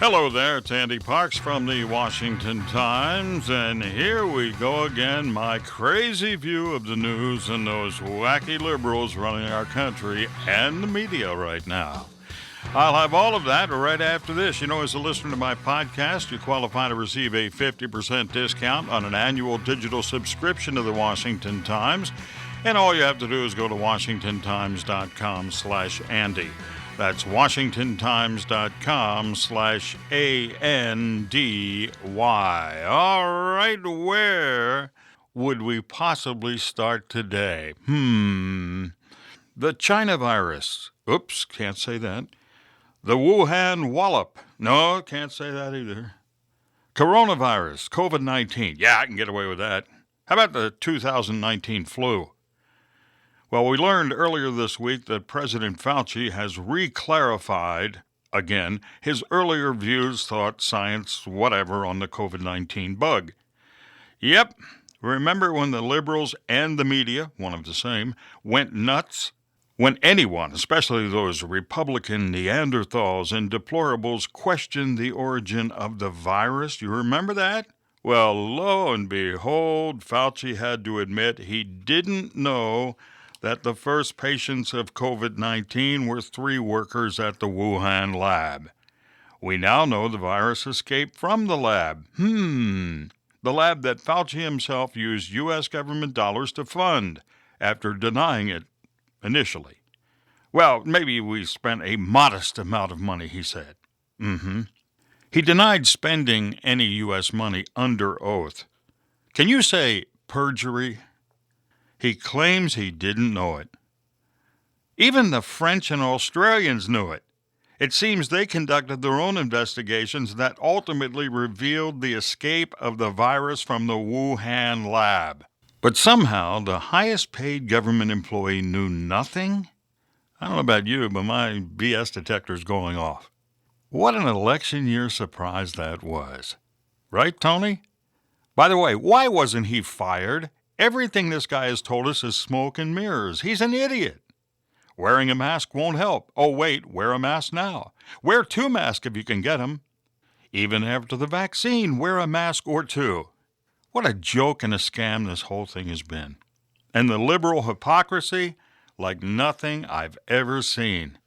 Hello there, it's Andy Parks from the Washington Times, and here we go again, my crazy view of the news and those wacky liberals running our country and the media right now. I'll have all of that right after this. You know, as a listener to my podcast, you qualify to receive a 50% discount on an annual digital subscription to the Washington Times, and all you have to do is go to washingtontimes.com/Andy. That's washingtontimes.com/ANDY. All right, where would we possibly start today? The China virus. Oops, can't say that. The Wuhan wallop. No, can't say that either. Coronavirus, COVID-19. Yeah, I can get away with that. How about the 2019 flu? Well, we learned earlier this week that President Fauci has reclarified, again, his earlier views, thoughts, science, whatever, on the COVID-19 bug. Yep, remember when the liberals and the media, one of the same, went nuts? When anyone, especially those Republican Neanderthals and deplorables, questioned the origin of the virus, you remember that? Well, lo and behold, Fauci had to admit he didn't know that the first patients of COVID-19 were 3 workers at the Wuhan lab. We now know the virus escaped from the lab. The lab that Fauci himself used U.S. government dollars to fund after denying it initially. Well, maybe we spent a modest amount of money, he said. He denied spending any U.S. money under oath. Can you say perjury? He claims he didn't know it. Even the French and Australians knew it. It seems they conducted their own investigations that ultimately revealed the escape of the virus from the Wuhan lab. But somehow, the highest-paid government employee knew nothing? I don't know about you, but my BS detector's going off. What an election year surprise that was. Right, Tony? By the way, why wasn't he fired? Everything this guy has told us is smoke and mirrors. He's an idiot. Wearing a mask won't help. Oh, wait, wear a mask now. Wear 2 masks if you can get them. Even after the vaccine, wear a mask or 2. What a joke and a scam this whole thing has been. And the liberal hypocrisy, like nothing I've ever seen.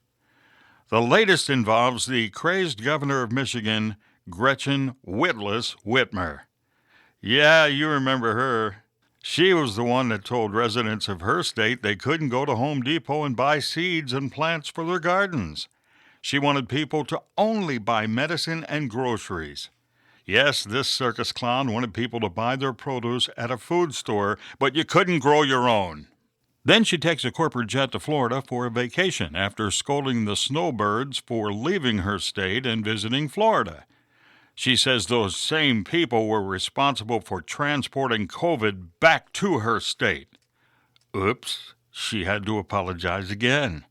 The latest involves the crazed governor of Michigan, Gretchen Witless Whitmer. Yeah, you remember her. She was the one that told residents of her state they couldn't go to Home Depot and buy seeds and plants for their gardens. She wanted people to only buy medicine and groceries. Yes, this circus clown wanted people to buy their produce at a food store, but you couldn't grow your own. Then she takes a corporate jet to Florida for a vacation after scolding the snowbirds for leaving her state and visiting Florida. She says those same people were responsible for transporting COVID back to her state. Oops, she had to apologize again.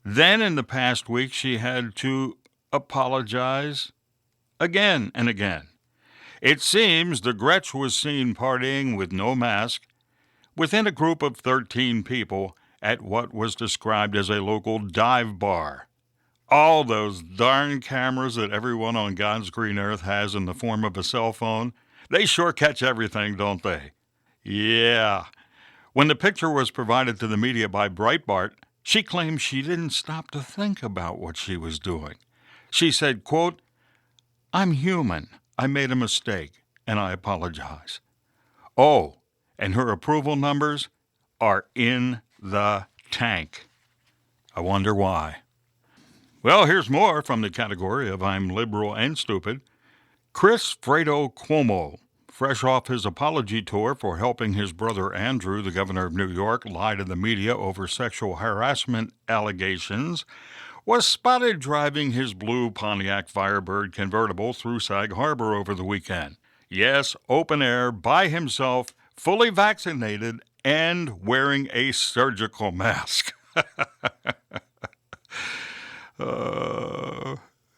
Then in the past week, she had to apologize again and again. It seems the Gretch was seen partying with no mask within a group of 13 people at what was described as a local dive bar. All those darn cameras that everyone on God's green earth has in the form of a cell phone, they sure catch everything, don't they? Yeah. When the picture was provided to the media by Breitbart, she claimed she didn't stop to think about what she was doing. She said, quote, "I'm human. I made a mistake, and I apologize." Oh, and her approval numbers are in the tank. I wonder why. Well, here's more from the category of I'm liberal and stupid. Chris Fredo Cuomo, fresh off his apology tour for helping his brother Andrew, the governor of New York, lie to the media over sexual harassment allegations, was spotted driving his blue Pontiac Firebird convertible through Sag Harbor over the weekend. Yes, open air, by himself, fully vaccinated, and wearing a surgical mask.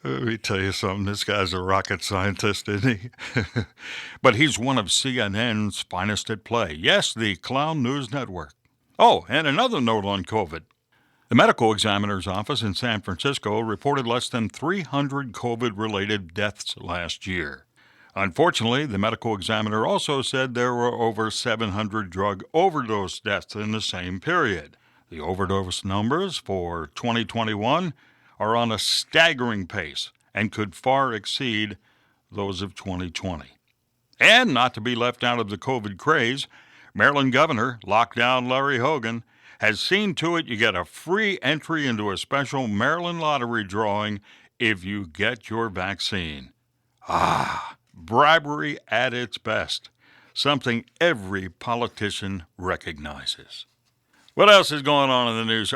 Let me tell you something. This guy's a rocket scientist, isn't he? But he's one of CNN's finest at play. Yes, the Clown News Network. Oh, and another note on COVID. The medical examiner's office in San Francisco reported less than 300 COVID-related deaths last year. Unfortunately, the medical examiner also said there were over 700 drug overdose deaths in the same period. The overdose numbers for 2021 are on a staggering pace and could far exceed those of 2020. And not to be left out of the COVID craze, Maryland Governor Lockdown Larry Hogan has seen to it you get a free entry into a special Maryland lottery drawing if you get your vaccine. Bribery at its best, something every politician recognizes. What else is going on in the news?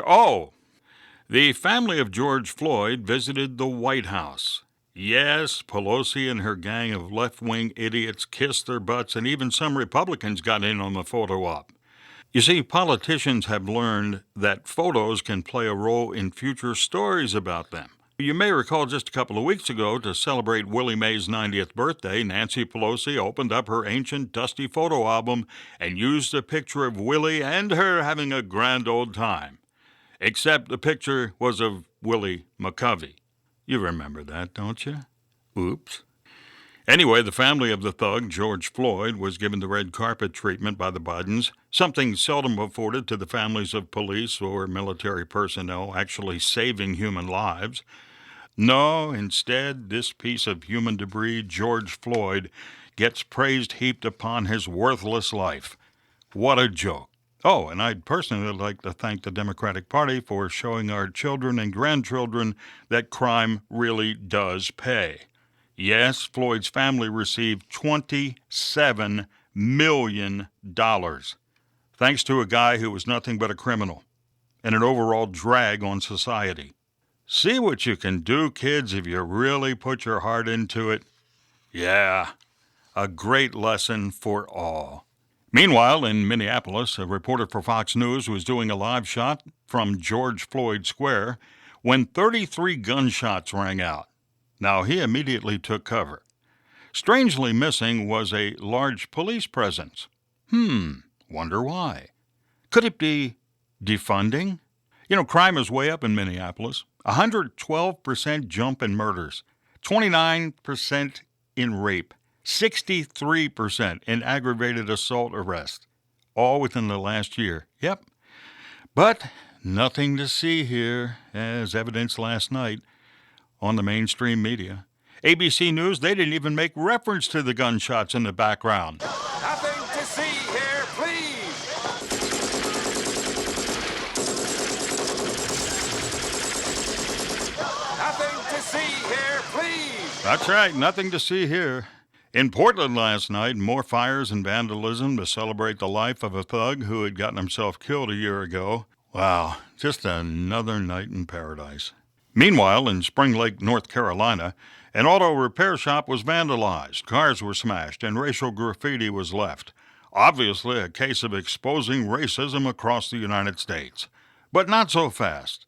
The family of George Floyd visited the White House. Yes, Pelosi and her gang of left-wing idiots kissed their butts, and even some Republicans got in on the photo op. You see, politicians have learned that photos can play a role in future stories about them. You may recall just a couple of weeks ago, to celebrate Willie Mae's 90th birthday, Nancy Pelosi opened up her ancient, dusty photo album and used a picture of Willie and her having a grand old time. Except the picture was of Willie McCovey. You remember that, don't you? Oops. Anyway, the family of the thug, George Floyd, was given the red carpet treatment by the Bidens, something seldom afforded to the families of police or military personnel actually saving human lives. No, instead, this piece of human debris, George Floyd, gets praise heaped upon his worthless life. What a joke. And I'd personally like to thank the Democratic Party for showing our children and grandchildren that crime really does pay. Yes, Floyd's family received $27 million, thanks to a guy who was nothing but a criminal and an overall drag on society. See what you can do, kids, if you really put your heart into it. Yeah, a great lesson for all. Meanwhile, in Minneapolis, a reporter for Fox News was doing a live shot from George Floyd Square when 33 gunshots rang out. Now, he immediately took cover. Strangely missing was a large police presence. Wonder why. Could it be defunding? Crime is way up in Minneapolis. 112% jump in murders, 29% in rape, 63% in aggravated assault arrests, all within the last year. Yep. But nothing to see here, as evidenced last night on the mainstream media. ABC News, they didn't even make reference to the gunshots in the background. Nothing to see here, please. Nothing to see here, please. That's right, nothing to see here. In Portland last night, more fires and vandalism to celebrate the life of a thug who had gotten himself killed a year ago. Wow, just another night in paradise. Meanwhile, in Spring Lake, North Carolina, an auto repair shop was vandalized, cars were smashed, and racial graffiti was left. Obviously a case of exposing racism across the United States. But not so fast.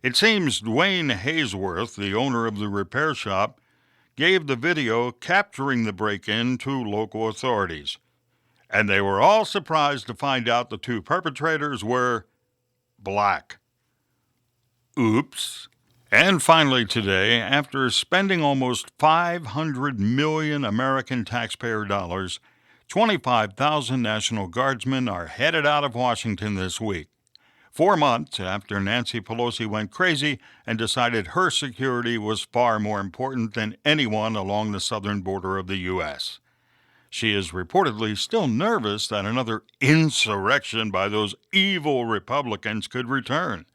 It seems Dwayne Haysworth, the owner of the repair shop, gave the video capturing the break-in to local authorities. And they were all surprised to find out the two perpetrators were black. Oops. And finally today, after spending almost $500 million American taxpayer dollars, 25,000 National Guardsmen are headed out of Washington this week, 4 months after Nancy Pelosi went crazy and decided her security was far more important than anyone along the southern border of the U.S. She is reportedly still nervous that another insurrection by those evil Republicans could return.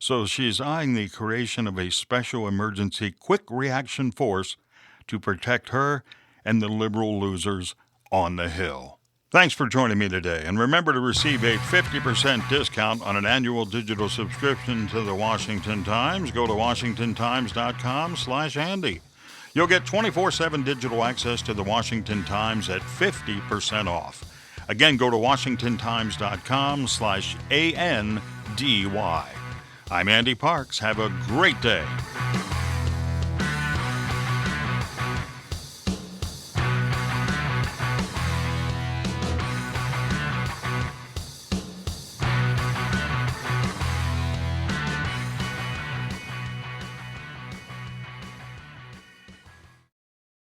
So she's eyeing the creation of a special emergency quick reaction force to protect her and the liberal losers on the Hill. Thanks for joining me today, and remember to receive a 50% discount on an annual digital subscription to the Washington Times. Go to washingtontimes.com/Andy. You'll get 24/7 digital access to the Washington Times at 50% off. Again, go to washingtontimes.com/ANDY. I'm Andy Parks. Have a great day.